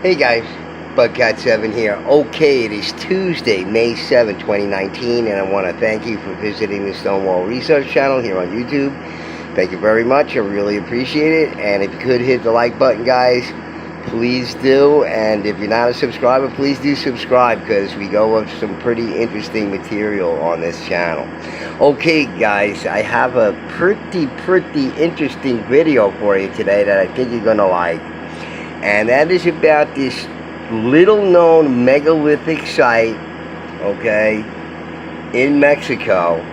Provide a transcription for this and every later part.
Hey guys, Bugcat7 here. Okay, it is Tuesday, May 7, 2019, and I want to thank you for visiting the Stonewall Research channel here on YouTube. Thank you very much. I really appreciate it. And if you could hit the like button, guys, please do. And if you're not a subscriber, please do subscribe, because we go with some pretty interesting material on this channel. Okay, guys, I have a pretty interesting video for you today that I think you're going to like. And that is about this little known megalithic site, okay, in Mexico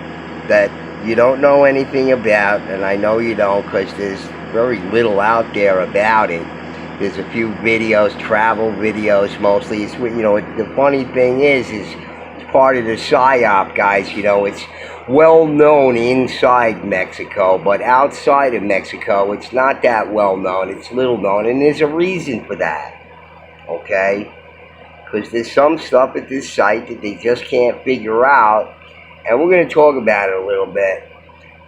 that you don't know anything about, and I know you don't because there's very little out there about it. There's a few videos, travel videos mostly. It's, you know, the funny thing is it's part of the PSYOP, guys. You know, it's well known inside Mexico, but outside of Mexico it's not that well known. It's little known, and there's a reason for that, okay? Because there's some stuff at this site that they just can't figure out, and we're going to talk about it a little bit.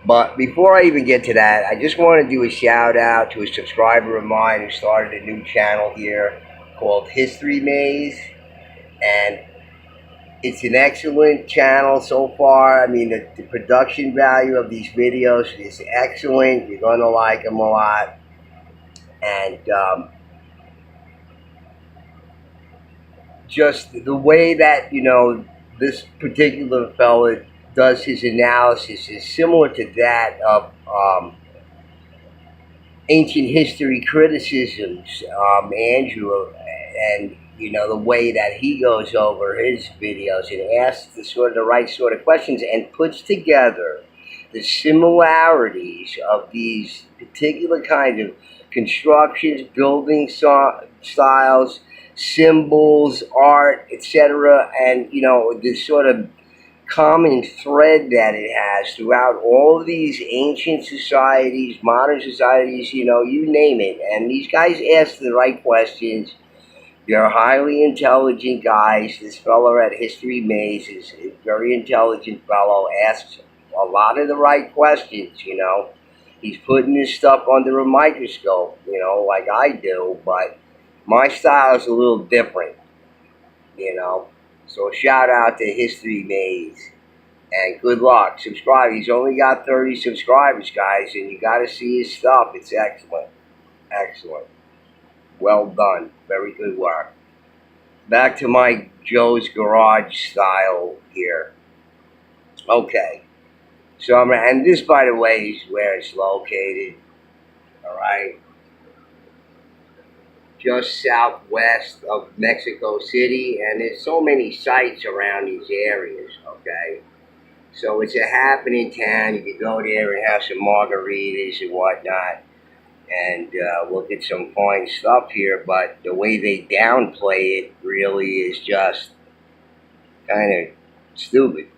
But before I even get to that, I just want to do a shout out to a subscriber of mine who started a new channel here called History Maze, and it's an excellent channel so far. I mean, the production value of these videos is excellent. You're going to like them a lot. And just the way that, you know, this particular fella does his analysis is similar to that of ancient history criticisms, Andrew, and you know, the way that he goes over his videos and asks the right sort of questions and puts together the similarities of these particular kinds of constructions, building styles, symbols, art, etc., and you know, this sort of common thread that it has throughout all of these ancient societies, modern societies, you know, you name it. And these guys ask the right questions. They're highly intelligent guys. This fellow at History Maze is a very intelligent fellow, asks a lot of the right questions, you know. He's putting this stuff under a microscope, you know, like I do, but my style is a little different, you know. So shout out to History Maze, and good luck. Subscribe. He's only got 30 subscribers, guys, and you got to see his stuff. It's excellent. Excellent. Well done. Very good work. Back to my Joe's Garage style here. Okay. So, and this, by the way, is where it's located. All right. Just southwest of Mexico City, and there's so many sites around these areas, okay? So it's a happening town. You can go there and have some margaritas and whatnot, and look at some fine stuff here, but the way they downplay it really is just kind of stupid.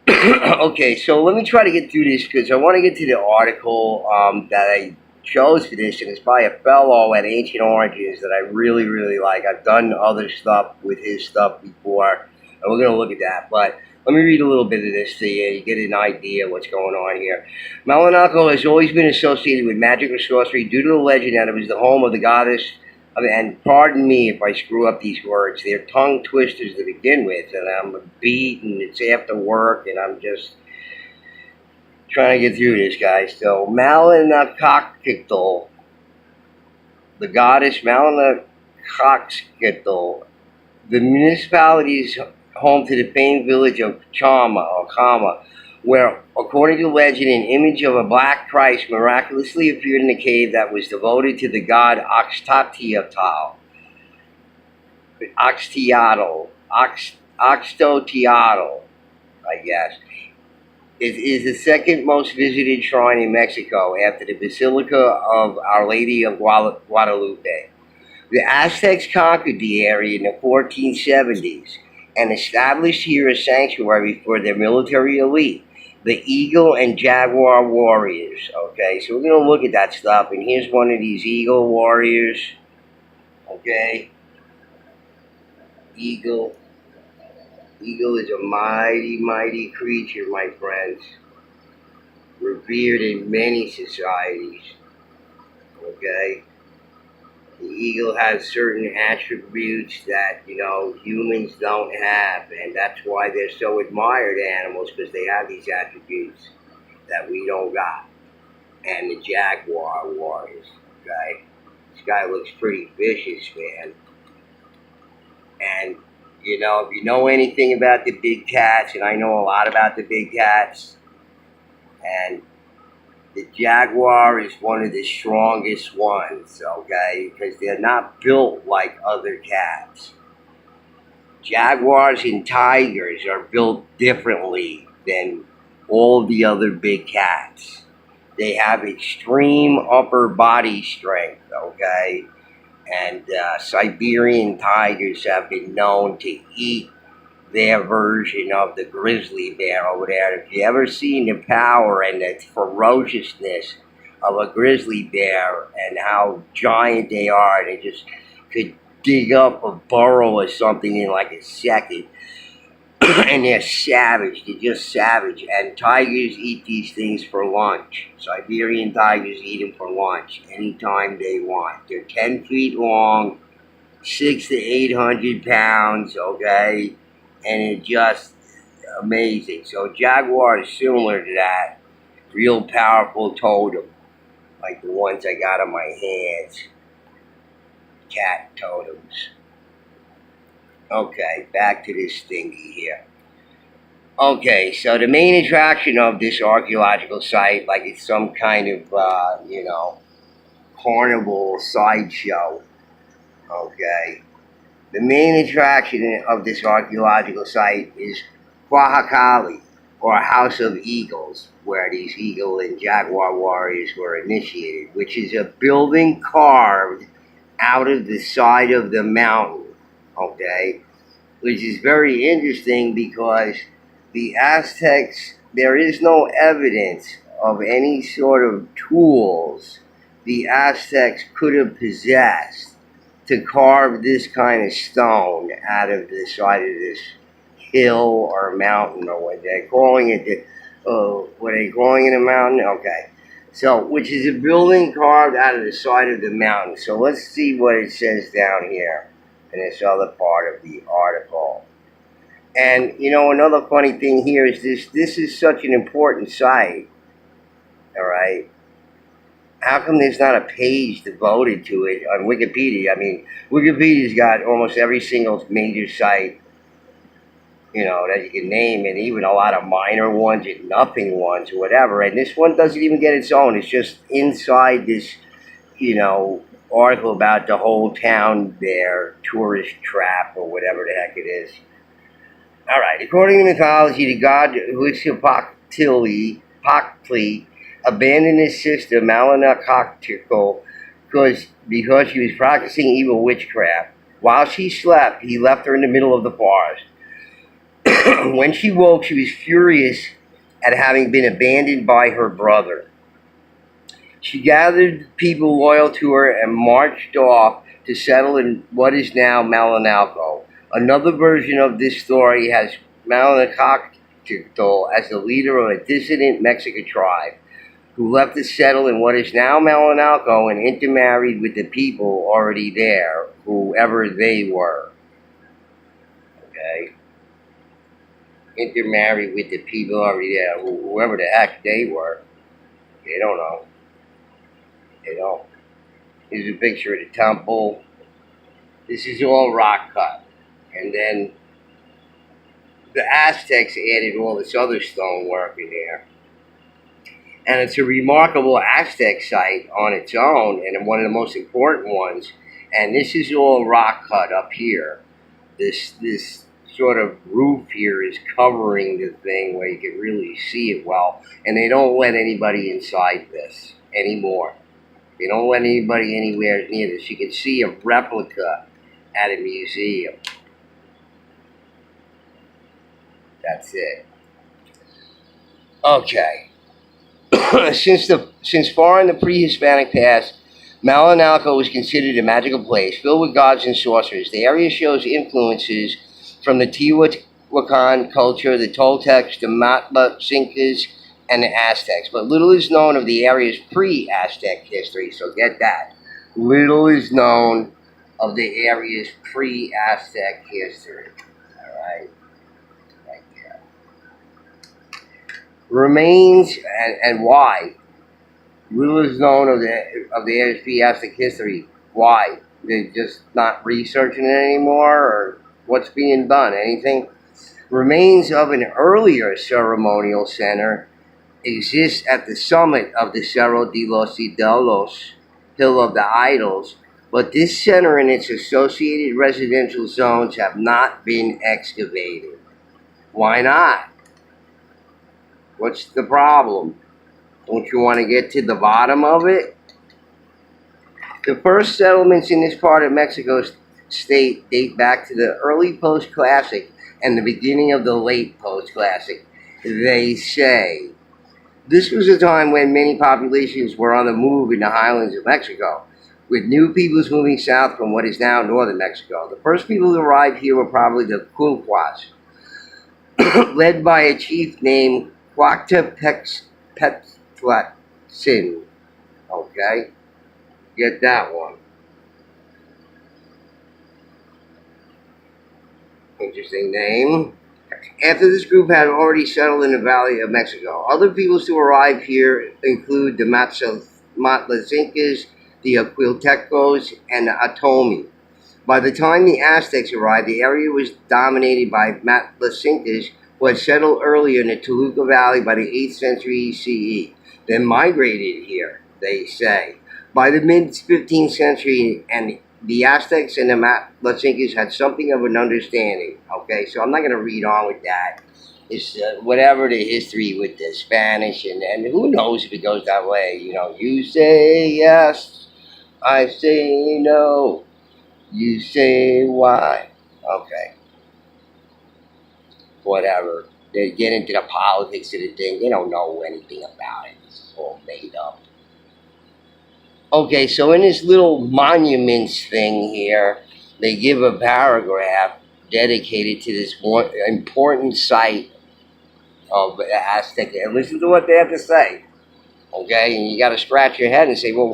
Okay, so let me try to get through this, because I want to get to the article that I chose for this, and it's by a fellow at Ancient Origins that I really like. I've done other stuff with his stuff before, and we're going to look at that, but let me read a little bit of this to you. You get an idea of what's going on here. Malinalco has always been associated with magic or sorcery due to the legend that it was the home of the goddess. And pardon me if I screw up these words. They're tongue twisters to begin with, and I'm beat, and it's after work, and I'm just trying to get through this, guys. So Malinalco, the goddess Malinalco, the municipality is home to the famed village of Kama, where, according to legend, an image of a black Christ miraculously appeared in a cave that was devoted to the god Oxtoteotl, I guess. It is the second most visited shrine in Mexico after the Basilica of Our Lady of Guadalupe. The Aztecs conquered the area in the 1470s and established here a sanctuary for their military elite, the Eagle and Jaguar warriors. Okay, so we're going to look at that stuff, and here's one of these Eagle warriors. Okay, Eagle. Eagle is a mighty creature, my friends, revered in many societies. Okay, The eagle has certain attributes that, humans don't have, and that's why they're so admired animals, because they have these attributes that we don't got. And the jaguar warriors, okay? This guy looks pretty vicious, man. And, if you know anything about the big cats, and I know a lot about the big cats, and the jaguar is one of the strongest ones, okay? Because they're not built like other cats. Jaguars and tigers are built differently than all the other big cats. They have extreme upper body strength, okay? And Siberian tigers have been known to eat their version of the grizzly bear over there. If you ever seen the power and the ferociousness of a grizzly bear and how giant they are, they just could dig up a burrow or something in like a second. And they're savage. They're just savage. And tigers eat these things for lunch. Siberian tigers eat them for lunch anytime they want. They're 10 feet long, 600 to 800 pounds, okay? And it's just amazing. So jaguar is similar to that. Real powerful totem. Like the ones I got on my hands. Cat totems. Okay, back to this thingy here. Okay, so the main attraction of this archaeological site, like it's some kind of, carnival sideshow. Okay. The main attraction of this archaeological site is Kwahakali, or House of Eagles, where these eagle and jaguar warriors were initiated, which is a building carved out of the side of the mountain, okay? Which is very interesting because the Aztecs, there is no evidence of any sort of tools the Aztecs could have possessed to carve this kind of stone out of the side of this hill or mountain, or what they're calling it. What are they calling it, a mountain? Okay. So, which is a building carved out of the side of the mountain. So let's see what it says down here in this other part of the article. And, another funny thing here is this is such an important site, all right? How come there's not a page devoted to it on Wikipedia? I mean, Wikipedia's got almost every single major site, that you can name, and even a lot of minor ones and nothing ones or whatever. And this one doesn't even get its own. It's just inside this, article about the whole town there, tourist trap or whatever the heck it is. All right. According to mythology, the god Huitzilopochtli abandoned his sister Malinalco because she was practicing evil witchcraft. While she slept, he left her in the middle of the forest. When she woke, she was furious at having been abandoned by her brother. She gathered people loyal to her and marched off to settle in what is now Malinalco. Another version of this story has Malinalco as the leader of a dissident Mexican tribe who left to settle in what is now Malinalco and intermarried with the people already there, whoever they were. Okay? Intermarried with the people already there, whoever the heck they were. They don't know. They don't. Here's a picture of the temple. This is all rock cut. And then the Aztecs added all this other stonework in there. And it's a remarkable Aztec site on its own, and one of the most important ones. And this is all rock cut up here. This sort of roof here is covering the thing where you can really see it well. And they don't let anybody inside this anymore. They don't let anybody anywhere near this. You can see a replica at a museum. That's it. Okay. Since far in the pre-Hispanic past, Malinalco was considered a magical place filled with gods and sorcerers. The area shows influences from the Teotihuacan culture, the Toltecs, the Matla-Incas, and the Aztecs. But little is known of the area's pre-Aztec history, so get that. Little is known of the area's pre-Aztec history. All right, right there. Remains and why? Little is known of the area's pre-Aztec history. Why? They're just not researching it anymore, or what's being done? Anything? Remains of an earlier ceremonial center exists at the summit of the Cerro de los Ídolos, Hill of the Idols, but this center and its associated residential zones have not been excavated. Why not? What's the problem? Don't you want to get to the bottom of it? The first settlements in this part of Mexico state date back to the early post-classic and the beginning of the late post-classic, they say. This was a time when many populations were on the move in the highlands of Mexico, with new peoples moving south from what is now northern Mexico. The first people to arrive here were probably the Culhuas, led by a chief named Cuauhtepetzin. Okay? Get that one. Interesting name. After this group had already settled in the Valley of Mexico, other peoples to arrive here include the Matlazincas, the Aquiltecos, and the Atomi. By the time the Aztecs arrived, the area was dominated by Matlazincas, who had settled earlier in the Toluca Valley by the 8th century CE. They migrated here, they say. By the mid-15th century, and the Aztecs and the Matlazincas had something of an understanding. Okay, so I'm not going to read on with that. It's whatever the history with the Spanish, and who knows if it goes that way. You know, you say yes, I say no. You say why. Okay. Whatever. They get into the politics of the thing. They don't know anything about it. It's all made up. Okay, so in this little monuments thing here, they give a paragraph dedicated to this one important site of the Aztec. And listen to what they have to say. Okay, and you got to scratch your head and say, well,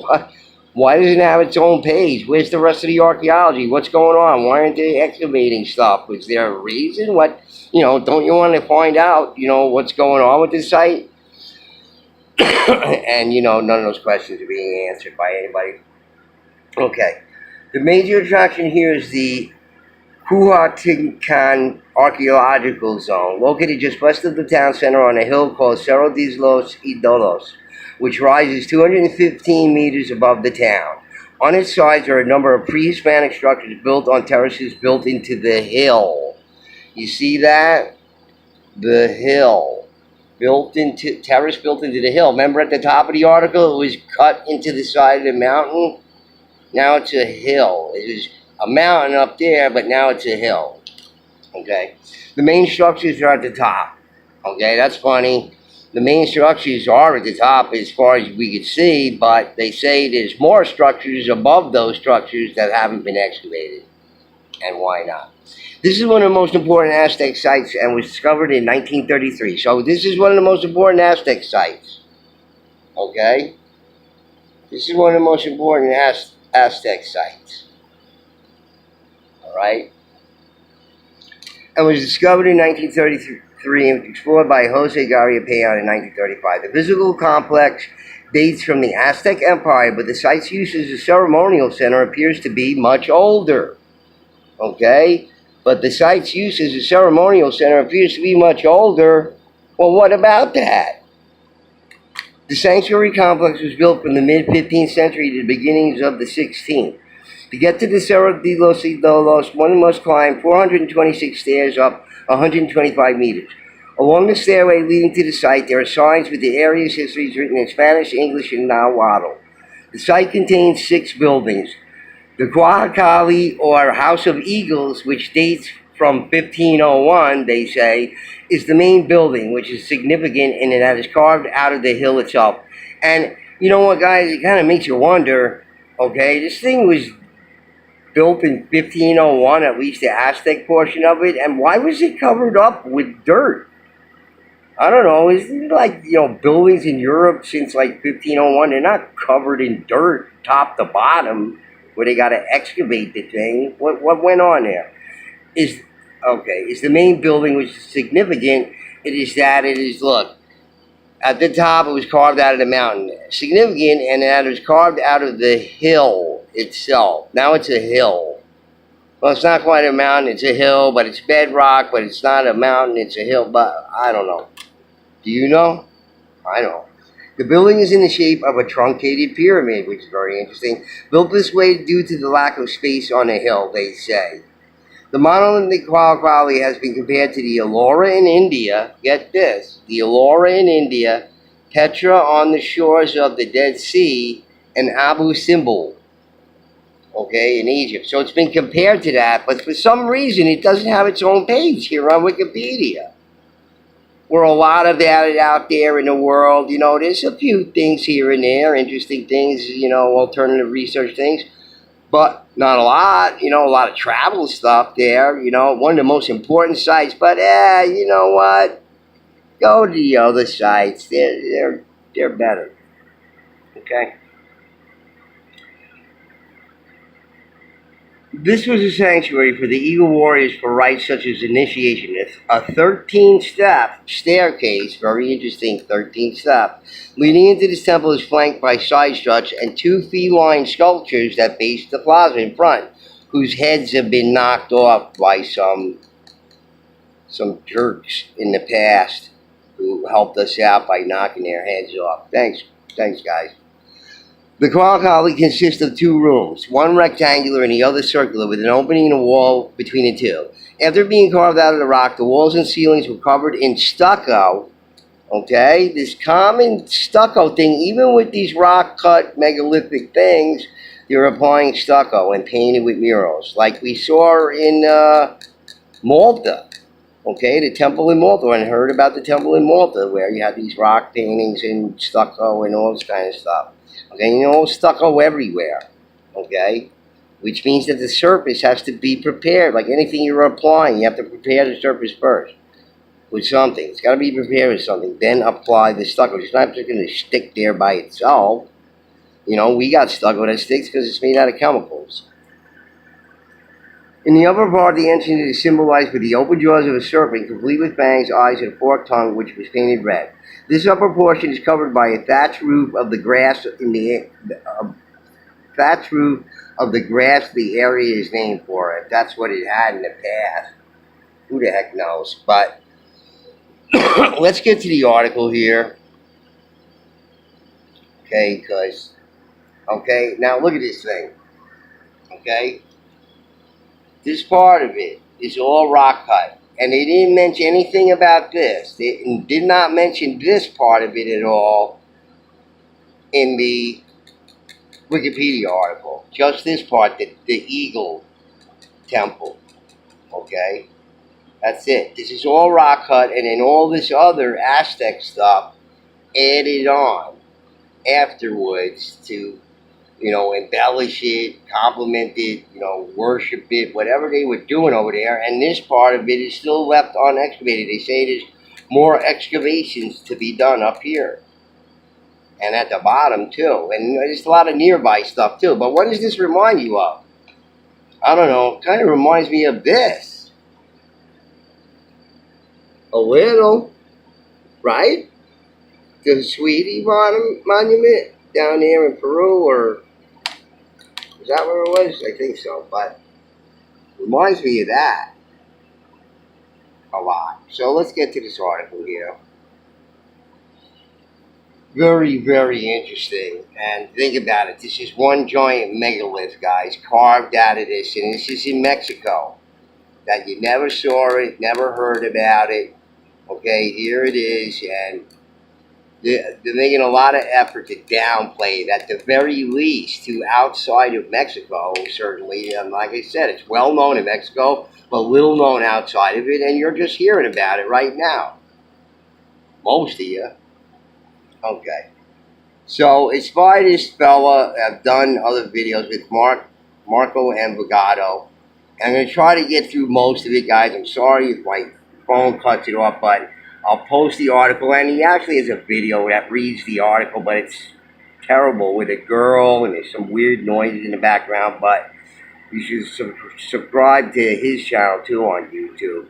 why doesn't it have its own page? Where's the rest of the archaeology? What's going on? Why aren't they excavating stuff? Is there a reason? What, don't you want to find out, what's going on with this site? And, none of those questions are being answered by anybody. Okay. The major attraction here is the Cuauhtincan Archaeological Zone, located just west of the town center on a hill called Cerro de los Ídolos, which rises 215 meters above the town. On its sides are a number of pre-Hispanic structures built on terraces built into the hill. You see that? The hill. Terrace built into the hill. Remember at the top of the article, it was cut into the side of the mountain? Now it's a hill. It was a mountain up there, but now it's a hill. Okay? The main structures are at the top. Okay, that's funny. The main structures are at the top as far as we can see, but they say there's more structures above those structures that haven't been excavated. And why not? This is one of the most important Aztec sites and was discovered in 1933. So this is one of the most important Aztec sites. Okay? This is one of the most important Aztec sites. Alright? And was discovered in 1933 and explored by Jose Garcia Payan in 1935. The physical complex dates from the Aztec Empire, but the site's use as a ceremonial center appears to be much older. Okay? But the site's use as a ceremonial center appears to be much older. Well, what about that? The sanctuary complex was built from the mid-15th century to the beginnings of the 16th. To get to the Cerro de los Ídolos, one must climb 426 stairs up 125 meters. Along the stairway leading to the site, there are signs with the area's histories written in Spanish, English, and Nahuatl. The site contains 6 buildings. The Cuauhtli, or House of Eagles, which dates from 1501, they say, is the main building, which is significant in that it's carved out of the hill itself. And you know what, guys? It kind of makes you wonder, okay, this thing was built in 1501, at least the Aztec portion of it, and why was it covered up with dirt? I don't know, isn't it like, buildings in Europe since like 1501, they're not covered in dirt, top to bottom, where they got to excavate the thing. What went on there? Is the main building, which is significant. It is that it is, look, at the top it was carved out of the mountain. Significant, and that it was carved out of the hill itself. Now it's a hill. Well, it's not quite a mountain, it's a hill, but it's bedrock, but it's not a mountain, it's a hill, but I don't know. Do you know? I know. The building is in the shape of a truncated pyramid, which is very interesting. Built this way due to the lack of space on a hill, they say. The monolithic quality has been compared to the Ellora in India. Get this. The Ellora in India, Petra on the shores of the Dead Sea, and Abu Simbel, okay, in Egypt. So it's been compared to that, but for some reason it doesn't have its own page here on Wikipedia. Where a lot of that out there in the world, you know, there's a few things here and there, interesting things, you know, alternative research things. But not a lot, you know, a lot of travel stuff there, you know, one of the most important sites. But, you know what? Go to the other sites. They're better. Okay? This was a sanctuary for the Eagle Warriors for rites such as initiation. A 13-step staircase, very interesting, 13-step, leading into this temple is flanked by side struts and 2 feline sculptures that base the plaza in front, whose heads have been knocked off by some jerks in the past who helped us out by knocking their heads off. Thanks guys. The Kali consists of 2 rooms, one rectangular and the other circular, with an opening in the wall between the two. After being carved out of the rock, the walls and ceilings were covered in stucco. Okay, this common stucco thing, even with these rock-cut megalithic things, you're applying stucco and painted with murals, like we saw in Malta. Okay, the temple in Malta, and heard about the temple in Malta, where you have these rock paintings and stucco and all this kind of stuff. Okay, you know, stucco everywhere, okay? Which means that the surface has to be prepared. Like anything you're applying, you have to prepare the surface first with something. It's got to be prepared with something. Then apply the stucco. It's not just going to stick there by itself. You know, we got stucco that sticks because it's made out of chemicals. In the upper part, the entrance is symbolized with the open jaws of a serpent, complete with fangs, eyes, and a forked tongue, which was painted red. This upper portion is covered by a thatched roof of the grass in the thatched roof of the grass the area is named for. If that's what it had in the past, who the heck knows? But let's get to the article here. Okay, now look at this thing. Okay, this part of it is all rock cut. And they didn't mention anything about this. They did not mention this part of it at all in the Wikipedia article. Just this part, the Eagle Temple. Okay? That's it. This is all rock cut, and then all this other Aztec stuff added on afterwards to, you know, embellish it, complement it, you know, worship it, whatever they were doing over there. And this part of it is still left unexcavated. They say there's more excavations to be done up here. And at the bottom, too. And there's a lot of nearby stuff, too. But what does this remind you of? I don't know. It kind of reminds me of this. A little. Right? The Sweetie Monument down there in Peru, or is that where it was? I think so, but it reminds me of that a lot. So let's get to this article here. Very, very interesting. And think about it. This is one giant megalith, guys, carved out of this, and this is in Mexico. That you never saw it, never heard about it. Okay, here it is, and they're making a lot of effort to downplay it, at the very least, to outside of Mexico, certainly. And like I said, it's well known in Mexico, but little known outside of it, and you're just hearing about it right now. Most of you. Okay. So, it's by this fella. I've done other videos with Marco Vigato. I'm going to try to get through most of it, guys. I'm sorry if my phone cuts it off, but I'll post the article, and he actually has a video that reads the article, but it's terrible with a girl and there's some weird noises in the background, but you should subscribe to his channel too on YouTube.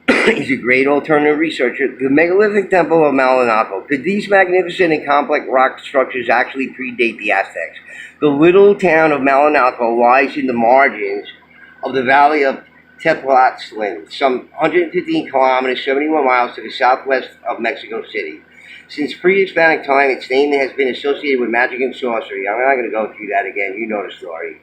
He's a great alternative researcher. The megalithic temple of Malinalco. Could these magnificent and complex rock structures actually predate the Aztecs? The little town of Malinalco lies in the margins of the valley of Tepoztlán, some 115 kilometers, 71 miles to the southwest of Mexico City. Since pre-Hispanic time, its name has been associated with magic and sorcery. I'm not going to go through that again. You know the story.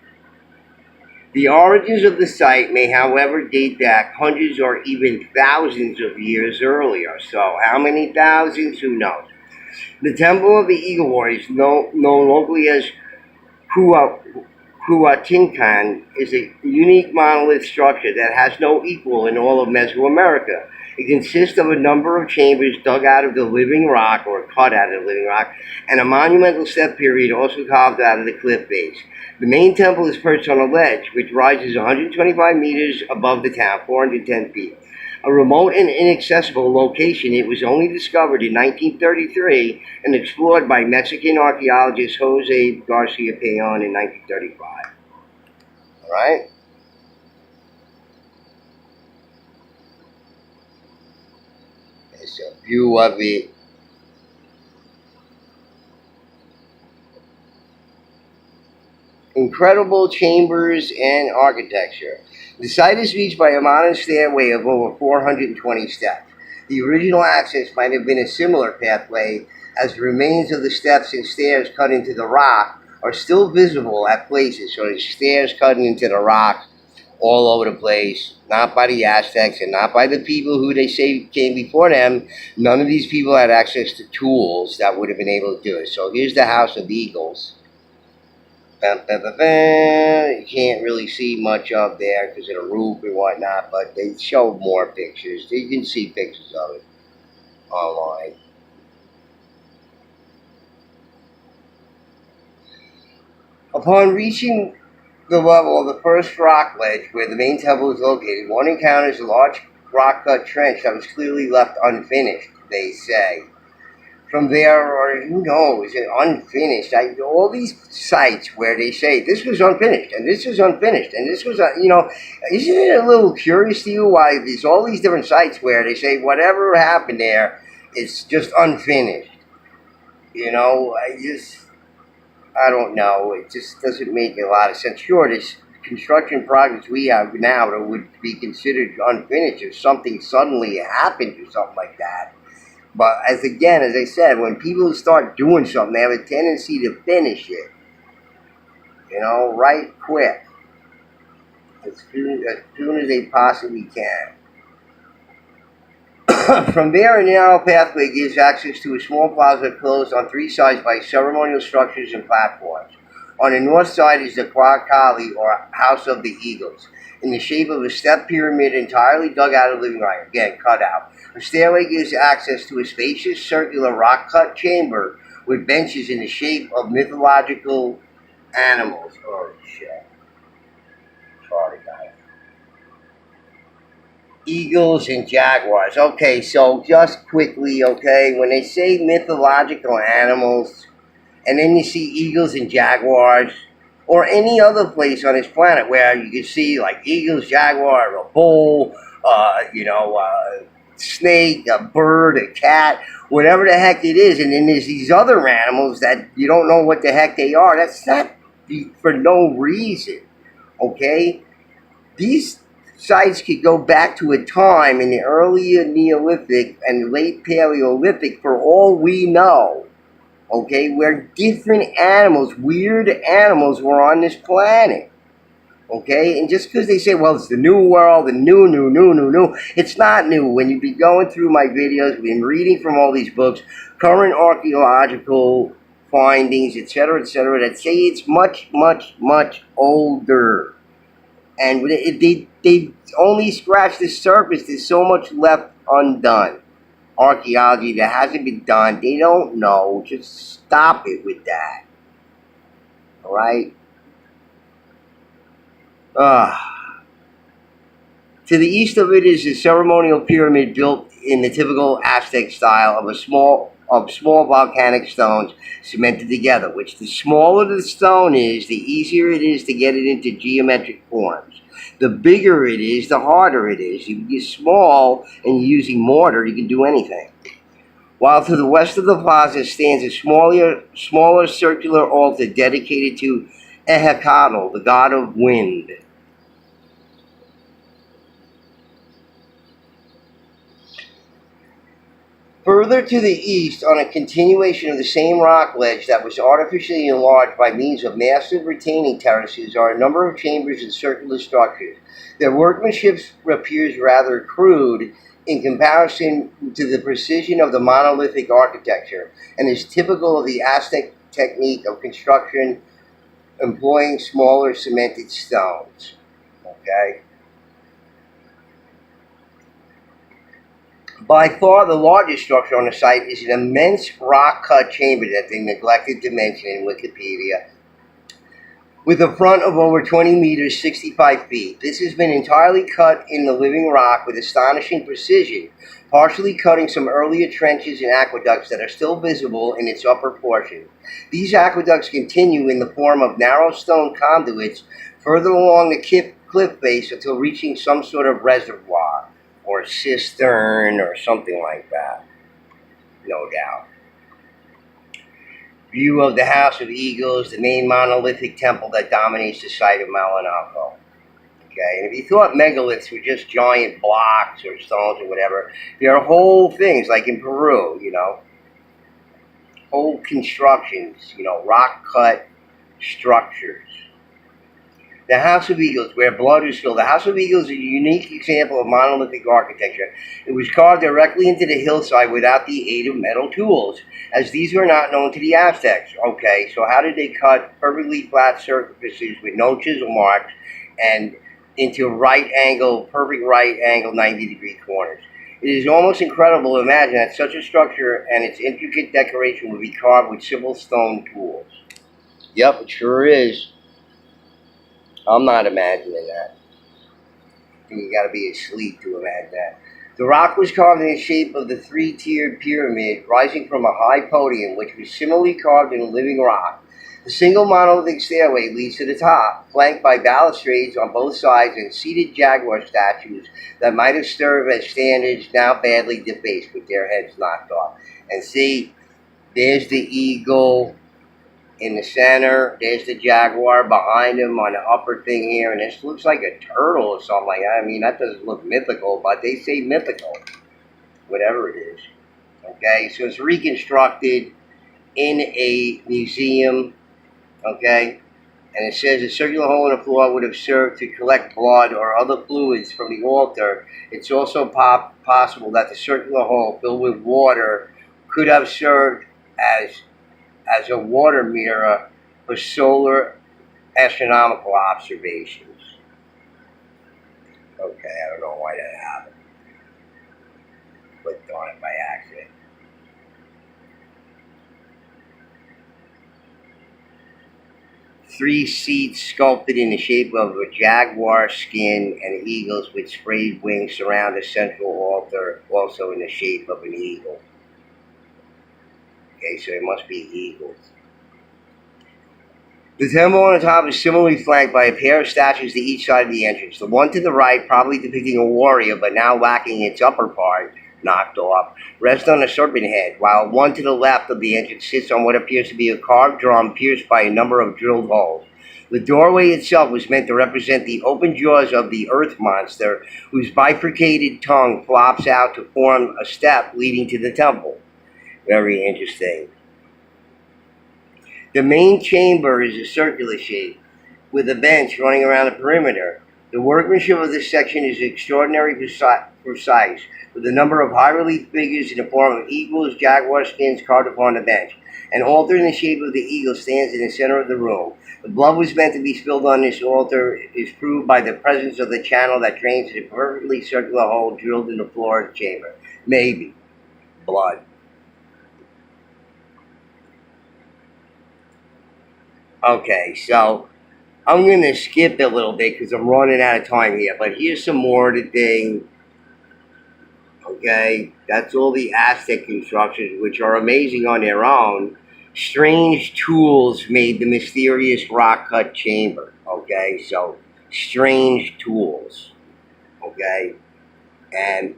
The origins of the site may, however, date back hundreds or even thousands of years earlier. So, how many thousands? Who knows? The Temple of the Eagle Warriors, known locally as Huatincan, is a unique monolith structure that has no equal in all of Mesoamerica. It consists of a number of chambers dug out of the living rock, or cut out of the living rock, and a monumental step period also carved out of the cliff base. The main temple is perched on a ledge, which rises 125 meters above the town, 410 feet. A remote and inaccessible location, it was only discovered in 1933 and explored by Mexican archaeologist Jose Garcia Payon in 1935. All right? It's a view of it. Incredible chambers and architecture. The site is reached by a modern stairway of over 420 steps. The original access might have been a similar pathway, as the remains of the steps and stairs cut into the rock are still visible at places. So there's stairs cutting into the rock all over the place, not by the Aztecs and not by the people who they say came before them. None of these people had access to tools that would have been able to do it. So here's the House of Eagles. You can't really see much of there because of the roof and whatnot, but they show more pictures. You can see pictures of it online. Upon reaching the level of the first rock ledge where the main temple is located, one encounters a large rock-cut trench that was clearly left unfinished, they say. From there, or who knows, unfinished. All these sites where they say this was unfinished, and this was unfinished, and this was, isn't it a little curious to you why there's all these different sites where they say whatever happened there, it's just unfinished? I don't know. It just doesn't make a lot of sense. Sure, this construction projects we have now that would be considered unfinished if something suddenly happened or something like that. But as I said, when people start doing something, they have a tendency to finish it. Right quick. As soon as they possibly can. From there, a narrow pathway gives access to a small plaza closed on three sides by ceremonial structures and platforms. On the north side is the Kwakali, or House of the Eagles, in the shape of a step pyramid entirely dug out of living rock, again, cut out. The stairway gives access to a spacious circular rock-cut chamber with benches in the shape of mythological animals. Oh, shit. Sorry, guys. Eagles and jaguars. Okay, so just quickly, when they say mythological animals, and then you see eagles and jaguars, or any other place on this planet where you can see like eagles, jaguar, a bull, snake, a bird, a cat, whatever the heck it is, and then there's these other animals that you don't know what the heck they are. That's not for no reason, okay? These sites could go back to a time in the early Neolithic and late Paleolithic for all we know, okay, where different animals, weird animals were on this planet. Okay, and just because they say, well, it's the new world, the new, it's not new. When you've been going through my videos, been reading from all these books, current archaeological findings, etc., that say it's much, much, much older. And they only scratched the surface. There's so much left undone. Archaeology that hasn't been done. They don't know. Just stop it with that. All right? To the east of it is a ceremonial pyramid built in the typical Aztec style of a small of small volcanic stones cemented together, which the smaller the stone is, the easier it is to get it into geometric forms. The bigger it is, the harder it is. If you're small and you're using mortar, you can do anything. While to the west of the plaza stands a smaller circular altar dedicated to Ehecatl, the god of wind. Further to the east, on a continuation of the same rock ledge that was artificially enlarged by means of massive retaining terraces, are a number of chambers and circular structures. Their workmanship appears rather crude in comparison to the precision of the monolithic architecture, and is typical of the Aztec technique of construction employing smaller cemented stones. Okay? By far the largest structure on the site is an immense rock-cut chamber that they neglected to mention in Wikipedia, with a front of over 20 meters, 65 feet. This has been entirely cut in the living rock with astonishing precision, partially cutting some earlier trenches and aqueducts that are still visible in its upper portion. These aqueducts continue in the form of narrow stone conduits further along the cliff face until reaching some sort of reservoir or cistern or something like that, no doubt. View of the House of Eagles, the main monolithic temple that dominates the site of Malinalco. Okay, and if you thought megaliths were just giant blocks or stones or whatever, there are whole things, like in Peru, whole constructions, rock-cut structures. The House of Eagles, where blood is spilled. The House of Eagles is a unique example of monolithic architecture. It was carved directly into the hillside without the aid of metal tools, as these were not known to the Aztecs. Okay, so how did they cut perfectly flat surfaces with no chisel marks and into perfect right angle 90-degree corners? It is almost incredible to imagine that such a structure and its intricate decoration would be carved with simple stone tools. Yep, it sure is. I'm not imagining that. I think you gotta be asleep to imagine that. The rock was carved in the shape of the three-tiered pyramid, rising from a high podium, which was similarly carved in living rock. The single monolithic stairway leads to the top, flanked by balustrades on both sides and seated jaguar statues that might have served as standards, now badly defaced with their heads knocked off. And see, there's the eagle in the center, there's the jaguar behind him on the upper thing here, and this looks like a turtle or something like that. I mean, that doesn't look mythical, but they say mythical, whatever it is. Okay, so it's reconstructed in a museum, okay, and it says a circular hole in the floor would have served to collect blood or other fluids from the altar. It's also possible that the circular hole filled with water could have served as a water mirror for solar astronomical observations. Okay, I don't know why that happened. Clicked on it by accident. Three seats sculpted in the shape of a jaguar skin and eagles with sprayed wings surround a central altar, also in the shape of an eagle. Okay, so it must be eagles. The temple on the top is similarly flanked by a pair of statues to each side of the entrance. The one to the right, probably depicting a warrior, but now lacking its upper part, knocked off, rests on a serpent head, while one to the left of the entrance sits on what appears to be a carved drum pierced by a number of drilled holes. The doorway itself was meant to represent the open jaws of the earth monster, whose bifurcated tongue flops out to form a step leading to the temple. Very interesting. The main chamber is a circular shape, with a bench running around the perimeter. The workmanship of this section is extraordinarily precise, with a number of high-relief figures in the form of eagles, jaguar skins carved upon the bench. An altar in the shape of the eagle stands in the center of the room. The blood was meant to be spilled on this altar is proved by the presence of the channel that drains a perfectly circular hole drilled in the floor of the chamber. Maybe. Blood. Okay, so I'm going to skip it a little bit because I'm running out of time here. But here's some more of the thing. Okay, that's all the Aztec constructions, which are amazing on their own. Strange tools made the mysterious rock cut chamber. Okay, so strange tools. Okay, and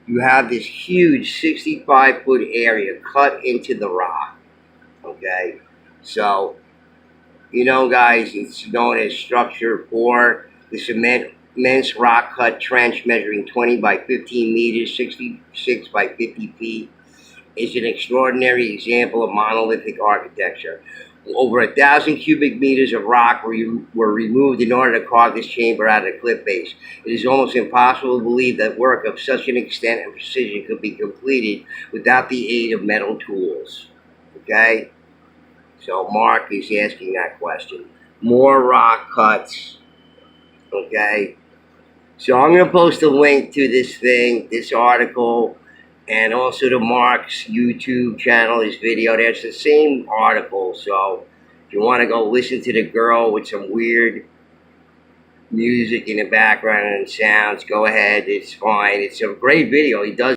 you have this huge 65-foot area cut into the rock. Okay, so you know, guys, it's known as Structure 4, the cement immense rock cut trench measuring 20 by 15 meters, 66 by 50 feet, is an extraordinary example of monolithic architecture. Over 1,000 cubic meters of rock were removed in order to carve this chamber out of the cliff face. It is almost impossible to believe that work of such an extent and precision could be completed without the aid of metal tools. Okay? So Mark is asking that question. More rock cuts. Okay? So I'm going to post a link to this thing, this article, and also to Mark's YouTube channel, his video. That's the same article. So if you want to go listen to the girl with some weird music in the background and sounds, go ahead. It's fine. It's a great video. He does